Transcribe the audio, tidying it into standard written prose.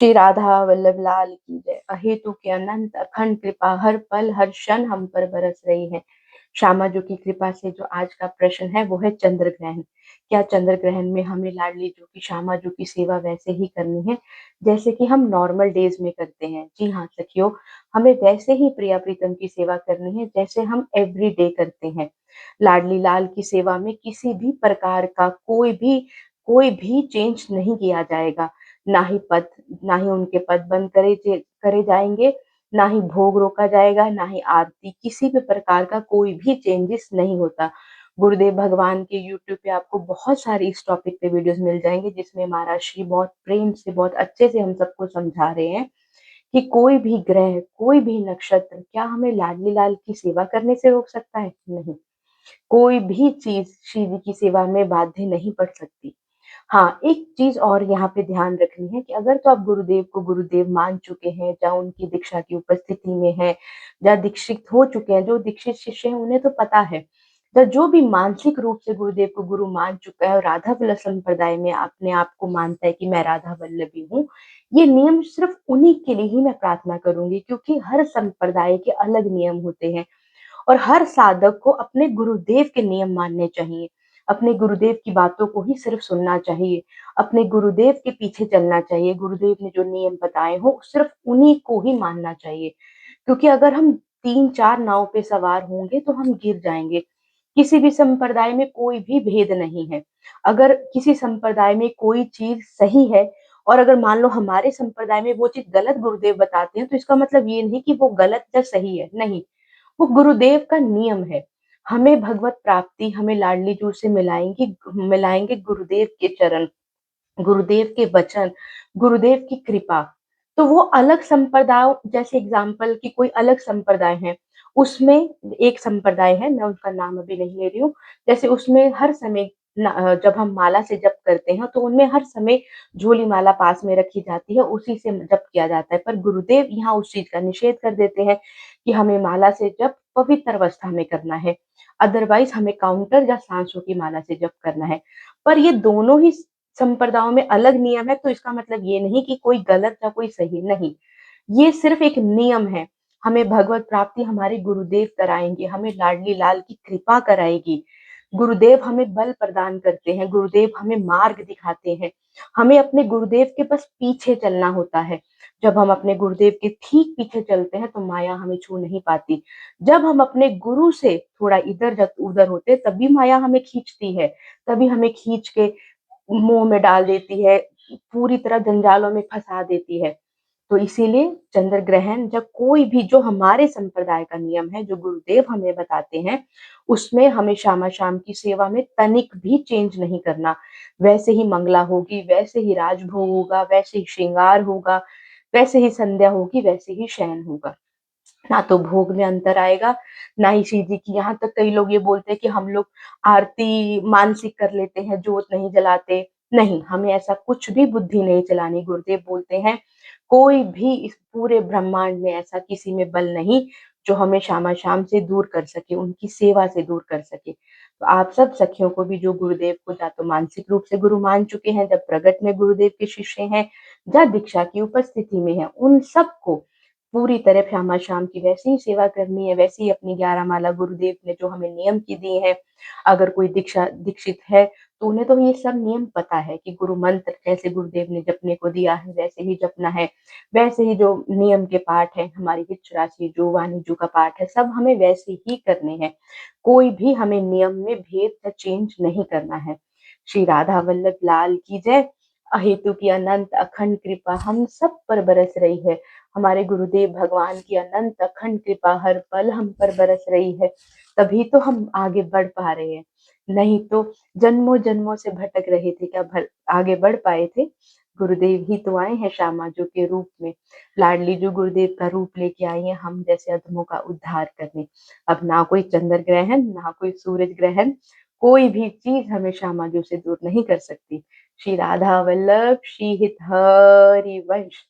श्री राधा वल्लभ लाल की जय। अहेतु के अनंत अखंड कृपा हर पल हर क्षण हम पर बरस रही है। श्यामा जो की कृपा से जो आज का प्रश्न है वो है चंद्र ग्रहण। क्या चंद्र ग्रहण में हमें लाडली जो की श्यामा जो की सेवा वैसे ही करनी है जैसे कि हम नॉर्मल डेज में करते हैं? जी हाँ सखियों, हमें वैसे ही प्रिया प्रीतम की सेवा करनी है जैसे हम एवरी डे करते हैं। लाडली लाल की सेवा में किसी भी प्रकार का कोई भी चेंज नहीं किया जाएगा। ना ही पद ना ही उनके पद बंद करे जाएंगे, ना ही भोग रोका जाएगा, ना ही आरती, किसी भी प्रकार का कोई भी चेंजेस नहीं होता। गुरुदेव भगवान के यूट्यूब पे आपको बहुत सारी इस टॉपिक पे वीडियोस मिल जाएंगे जिसमें महाराज श्री बहुत प्रेम से बहुत अच्छे से हम सबको समझा रहे हैं कि कोई भी ग्रह कोई भी नक्षत्र क्या हमें लाडली लाल की सेवा करने से रोक सकता है? नहीं। कोई भी चीज शिव जी की सेवा में बाध्य नहीं पड़ सकती। हाँ, एक चीज और यहाँ पे ध्यान रखनी है कि अगर तो आप गुरुदेव को गुरुदेव मान चुके हैं, या उनकी दीक्षा की उपस्थिति में है, या दीक्षित हो चुके हैं, जो दीक्षित शिष्य हैं उन्हें तो पता है। तो जो भी मानसिक रूप से गुरुदेव को गुरु मान चुका है और राधा वल्लभ संप्रदाय में अपने आप को मानता है कि मैं राधा वल्लभी हूँ, ये नियम सिर्फ उन्हीं के लिए ही मैं प्रार्थना करूंगी, क्योंकि हर संप्रदाय के अलग नियम होते हैं और हर साधक को अपने गुरुदेव के नियम मानने चाहिए। अपने गुरुदेव की बातों को ही सिर्फ सुनना चाहिए, अपने गुरुदेव के पीछे चलना चाहिए, गुरुदेव ने जो नियम बताए हो सिर्फ उन्हीं को ही मानना चाहिए। क्योंकि अगर हम 3-4 नाव पे सवार होंगे तो हम गिर जाएंगे। किसी भी संप्रदाय में कोई भी भेद नहीं है। अगर किसी संप्रदाय में कोई चीज सही है और अगर मान लो हमारे संप्रदाय में वो चीज गलत गुरुदेव बताते हैं, तो इसका मतलब ये नहीं कि वो गलत या सही है, नहीं। वो गुरुदेव का नियम है। हमें भगवत प्राप्ति, हमें लाडली जू से मिलाएंगे गुरुदेव के चरण, गुरुदेव के वचन, गुरुदेव की कृपा। तो वो अलग संप्रदाय, जैसे एग्जाम्पल कि कोई अलग संप्रदाय है, उसमें एक संप्रदाय है, मैं उनका नाम अभी नहीं ले रही हूँ, जैसे उसमें हर समय जब हम माला से जप करते हैं तो उनमें हर समय झोली माला पास में रखी जाती है, उसी से जप किया जाता है। पर गुरुदेव यहाँ उस चीज का निषेध कर देते हैं कि हमें माला से जप पवित्र अवस्था में करना है, अदरवाइज हमें काउंटर या सांसों की माला से जप करना है। पर ये दोनों ही संप्रदायों में अलग नियम है, तो इसका मतलब ये नहीं कि कोई गलत या कोई सही, नहीं। ये सिर्फ एक नियम है। हमें भगवत प्राप्ति हमारे गुरुदेव कराएंगे, हमें लाडली लाल की कृपा कराएगी। गुरुदेव हमें बल प्रदान करते हैं, गुरुदेव हमें मार्ग दिखाते हैं। हमें अपने गुरुदेव के बस पीछे चलना होता है। जब हम अपने गुरुदेव के ठीक पीछे चलते हैं तो माया हमें छू नहीं पाती। जब हम अपने गुरु से थोड़ा इधर उधर होते तभी माया हमें खींचती है, तभी हमें खींच के मुंह में डाल देती है, पूरी तरह जंजालों में फंसा देती है। तो इसीलिए चंद्र ग्रहण जब कोई भी, जो हमारे संप्रदाय का नियम है, जो गुरुदेव हमें बताते हैं, उसमें हमें शामा शाम की सेवा में तनिक भी चेंज नहीं करना। वैसे ही मंगला होगी, वैसे ही राजभोग होगा, वैसे ही श्रृंगार होगा, वैसे ही संध्या होगी, वैसे ही शयन होगा। ना तो भोग में अंतर आएगा, ना ही शिव जी की। यहाँ तक कई लोग ये बोलते हैं कि हम लोग आरती मानसिक कर लेते हैं, जोत नहीं जलाते। नहीं, हमें ऐसा कुछ भी बुद्धि नहीं चलानी। गुरुदेव बोलते हैं कोई भी इस पूरे ब्रह्मांड में ऐसा किसी में बल नहीं जो हमें शामा शाम से दूर कर सके, उनकी सेवा से दूर कर सके। तो आप सब सखियों को भी, जो गुरुदेव को या तो मानसिक रूप से गुरु मान चुके हैं, जब प्रगट में गुरुदेव के शिष्य हैं, या दीक्षा की उपस्थिति में है, उन सबको पूरी तरह श्यामा शाम की वैसी ही सेवा करनी है, वैसे ही अपनी 11 माला गुरुदेव ने जो हमें नियम की दी है। अगर कोई दीक्षित है तो उन्हें तो ये सब नियम पता है कि गुरु मंत्र जैसे गुरुदेव ने जपने को दिया है वैसे ही जपना है। वैसे ही जो नियम के पाठ है, हमारी हिच राशि जो वाणी का पाठ है, सब हमें वैसे ही करने हैं। कोई भी हमें नियम में भेद या चेंज नहीं करना है। श्री राधा वल्लभ लाल की जय। अहेतु की अनंत अखंड कृपा हम सब पर बरस रही है। हमारे गुरुदेव भगवान की अनंत अखंड कृपा हर पल हम पर बरस रही है, तभी तो हम आगे बढ़ पा रहे हैं। नहीं तो जन्मों जन्मों से भटक रहे थे, क्या आगे बढ़ पाए थे? गुरुदेव ही तो आए हैं श्यामाजू के रूप में। लाडली जो गुरुदेव का रूप लेके आई है हम जैसे अधमों का उद्धार करने। अब ना कोई चंद्र ग्रहण, ना कोई सूरज ग्रहण, कोई भी चीज हमें श्यामाजू से दूर नहीं कर सकती। श्री राधा वल्लभ, श्री हित हरि वंश।